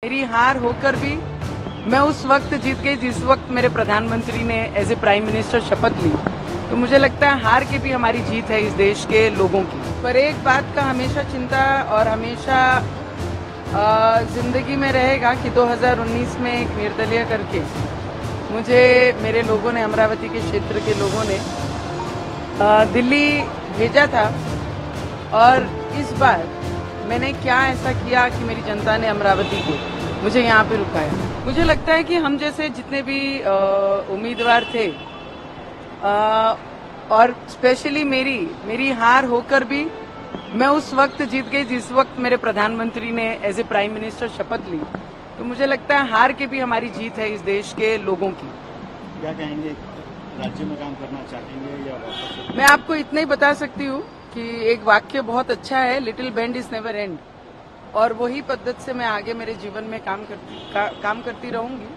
मेरी हार होकर भी मैं उस वक्त जीत गई जिस वक्त मेरे प्रधानमंत्री ने एज ए प्राइम मिनिस्टर शपथ ली। तो मुझे लगता है हार के भी हमारी जीत है इस देश के लोगों की। पर एक बात का हमेशा चिंता और हमेशा जिंदगी में रहेगा कि 2019 में एक निर्दलीय करके मुझे मेरे लोगों ने, अमरावती के क्षेत्र के लोगों ने दिल्ली भेजा था। और इस बार मैंने क्या ऐसा किया कि मेरी जनता ने अमरावती को मुझे यहाँ पे रुकाया। मुझे लगता है कि हम जैसे जितने भी उम्मीदवार थे और स्पेशली मेरी हार होकर भी मैं उस वक्त जीत गई जिस वक्त मेरे प्रधानमंत्री ने एज ए प्राइम मिनिस्टर शपथ ली। तो मुझे लगता है हार के भी हमारी जीत है इस देश के लोगों की। क्या कहेंगे, राज्य में काम करना चाहेंगे या वापस? मैं आपको इतना ही बता सकती हूँ कि एक वाक्य बहुत अच्छा है, little bend is never end, और वही पद्धति से मैं आगे मेरे जीवन में काम करती रहूंगी।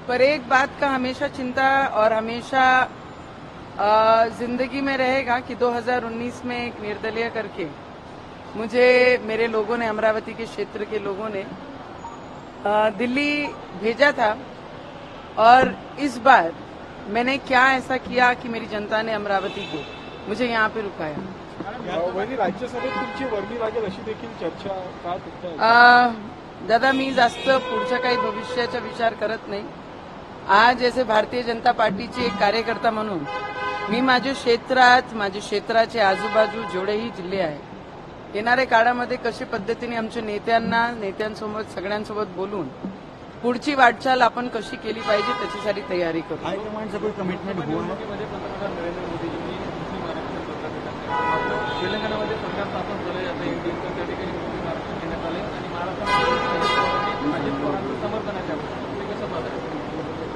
पर एक बात का हमेशा चिंता और हमेशा जिंदगी में रहेगा कि 2019 में एक निर्दलीय करके मुझे मेरे लोगों ने, अमरावती के क्षेत्र के लोगों ने दिल्ली भेजा था। और इस बार मैंने क्या ऐसा किया कि मेरी जनता ने अमरावती को मुझे यहाँ पे रुकाया। राज्यसभेत तुमची वर्णी लागेल अशी देखील चर्चा काय? दादा, मी जास्त पुढच्या काही भविष्याचा विचार करत नाही। आज जैसे भारतीय जनता पार्टीचे एक कार्यकर्ता म्हणून मी माझ्या क्षेत्राचे आजूबाजू जेवढेही जिल्हे आहेत, येणाऱ्या काळामध्ये कशा पद्धतीने आमच्या नेत्यांसोबत सगळ्यांसोबत बोलून पुढची वाटचाल आपण कशी केली पाहिजे त्याच्यासाठी तयारी करू। हाईकमांडचं कोई कमिटमेंट हुआ है? पंतप्रधान नरेंद्र मोदीजींनी मुस्लिम आरक्षण रद्द करण्यात तेलंगणामध्ये सरकार स्थापन झालं, आता एक दिवस त्या ठिकाणी मुस्लिम आरक्षण देण्यात आले आणि महाराष्ट्रामध्ये अजित पवारांचं समर्थन आहे त्यावर। ते कसं पाहतात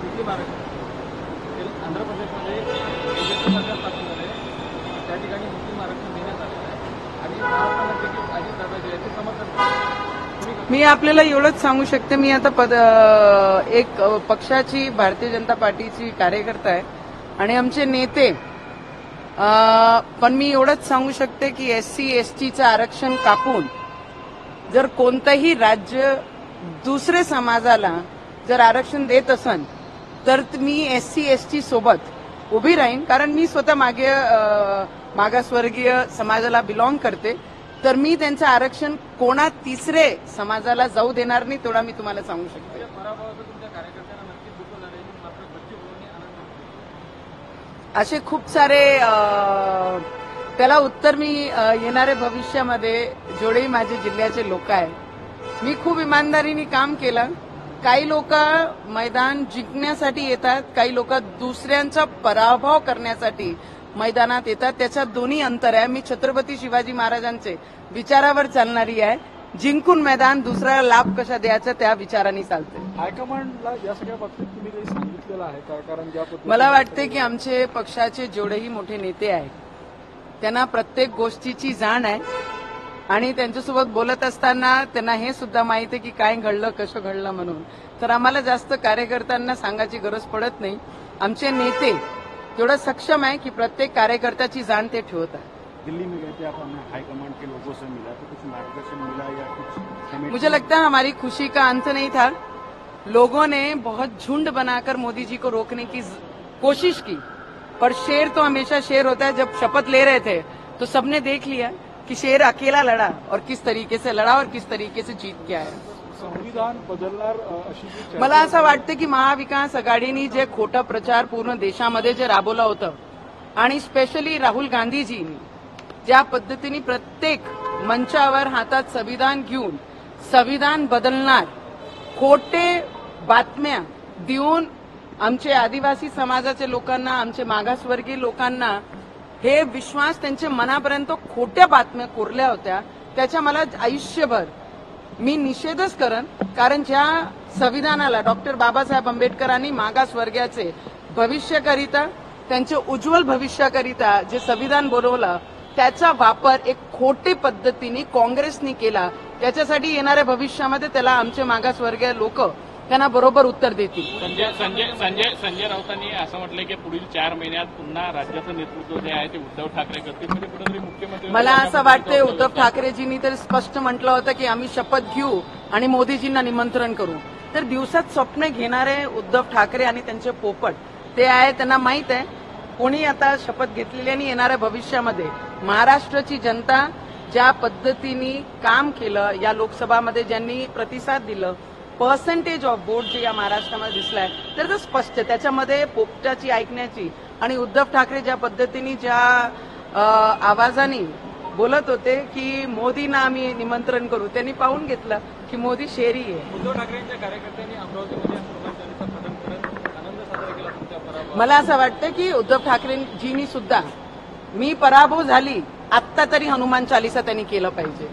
मुस्लिम आरक्षण? आंध्र प्रदेशमध्ये बीजेपी सरकार स्थापन झाले, त्या ठिकाणी मुस्लिम आरक्षण देण्यात आलेलं आहे आणि महाराष्ट्रामध्ये देखील अजित दादा जे आहे ते समर्थन। मी आपल्याला एवढंच सांगू शकते, मी आता एक पक्षाची, भारतीय जनता पार्टीची कार्यकर्ता आहे आणि आमचे नेते, पण मी एवढंच सांगू शकते की SC STचं आरक्षण कापून जर कोणतंही राज्य दुसरे समाजाला जर आरक्षण देत असेल तर मी SC ST सोबत उभी राहीन। कारण मी स्वतः मागासवर्गीय समाजाला बिलॉंग करते, तर मी त्यांचं आरक्षण कोणा तिसरे समाजाला जाऊ देणार नाही, तेवढा मी तुम्हाला सांगू शकते। असे खूप सारे त्याला उत्तर मी येणाऱ्या भविष्यामध्ये जेवढेही माझे जिल्ह्याचे लोक आहेत, मी खूप इमानदारीने काम केलं। काही लोक मैदान जिंकण्यासाठी येतात, काही लोक दुसऱ्यांचा पराभव करण्यासाठी मैदानात येतात। त्याच्यात दोन्ही अंतर आहे। मी छत्रपती शिवाजी महाराजांचे विचारावर चालणारी आहे, जिंकून मैदान दुसऱ्याला लाभ कसा द्यायचा त्या विचाराने चालते। हायकमांडला या सगळ्या बाबतीत तुम्ही काही सांगितलेलं आहे का? कारण मला वाटते की आमचे पक्षाचे जेवढेही मोठे नेते आहेत त्यांना प्रत्येक गोष्टीची जाण आहे आणि त्यांच्यासोबत बोलत असताना त्यांना हे सुद्धा माहिती आहे की काय घडलं, कसं घडलं म्हणून। तर आम्हाला जास्त कार्यकर्त्यांना सांगायची गरज पडत नाही। आमचे नेते तेवढं सक्षम है कि प्रत्येक कार्यकर्ता जान ते ठेवत है। दिल्ली में गए थे आप, हमने हाईकमांड के लोगों से मिला, तो कुछ मार्गदर्शन मिला या कुछ? मुझे लगता है हमारी खुशी का अंत नहीं था। लोगों ने बहुत झुंड बनाकर मोदी जी को रोकने की कोशिश की, पर शेर तो हमेशा शेर होता है। जब शपथ ले रहे थे तो सबने देख लिया कि शेर अकेला लड़ा और किस तरीके से लड़ा और किस तरीके से जीत के आया। संविधान बदलणार अशी मला असं वाटतं की महाविकास आघाडीने जे खोटा प्रचार पूर्ण देशामध्ये जे राबवलं होतं आणि स्पेशली राहुल गांधीजींनी ज्या पद्धतीने प्रत्येक मंचावर हातात संविधान घेऊन संविधान बदलणार खोटे बातम्या देऊन आमचे आदिवासी समाजाचे लोकांना, आमचे मागासवर्गीय लोकांना हे विश्वास त्यांच्या मनापर्यंत खोट्या बातम्या कोरल्या होत्या, त्याच्या मला आयुष्यभर मी निषेधच करन। कारण ज्या संविधानाला डॉक्टर बाबासाहेब आंबेडकरांनी मागासवर्गाचे भविष्याकरिता, त्यांचे उज्ज्वल भविष्याकरिता जे संविधान बनवलं त्याचा वापर एक खोटे पद्धतीने काँग्रेसने केला। त्याच्यासाठी येणाऱ्या भविष्यामध्ये त्याला आमचे मागासवर्गीय लोक त्यांना बरोबर उत्तर देतील। संजय राऊतांनी असं म्हटलं की पुढील 4 महिन्यात पुन्हा राज्याचं नेतृत्व जे आहे ते उद्धव ठाकरे करतील, म्हणजे कुठेतरी मुख्यमंत्री। मला असं वाटतंय उद्धव ठाकरेजींनी तर स्पष्ट म्हटलं होतं की आम्ही शपथ घेऊ आणि मोदीजींना निमंत्रण करू, तर दिवसात स्वप्न घेणारे उद्धव ठाकरे आणि त्यांचे पोपट ते आहे. त्यांना माहित आहे कोणी आता शपथ घेतलेली आणि येणाऱ्या भविष्यामध्ये महाराष्ट्राची जनता ज्या पद्धतीने काम केलं, या लोकसभामध्ये ज्यांनी प्रतिसाद दिलं, पर्सेंटेज ऑफ वोट जे या महाराष्ट्रामध्ये दिसलाय, तर ते स्पष्ट त्याच्यामध्ये पोपटाची ऐकण्याची आणि उद्धव ठाकरे ज्या पद्धतीने ज्या आवाजाने बोलत होते की मोदींना आम्ही निमंत्रण करू, त्यांनी पाहून घेतलं की मोदी शेरी आहे. उद्धव ठाकरेंच्या कार्यकर्त्यांनी अमरावतीमध्ये हनुमान चालीसा पठण करत आनंद साजरा केला तुमच्या पराभवात. मला असं वाटतं की उद्धव ठाकरेंजींनी सुद्धा मी पराभव झाली आत्ता तरी हनुमान चालीसा त्यांनी केलं पाहिजे.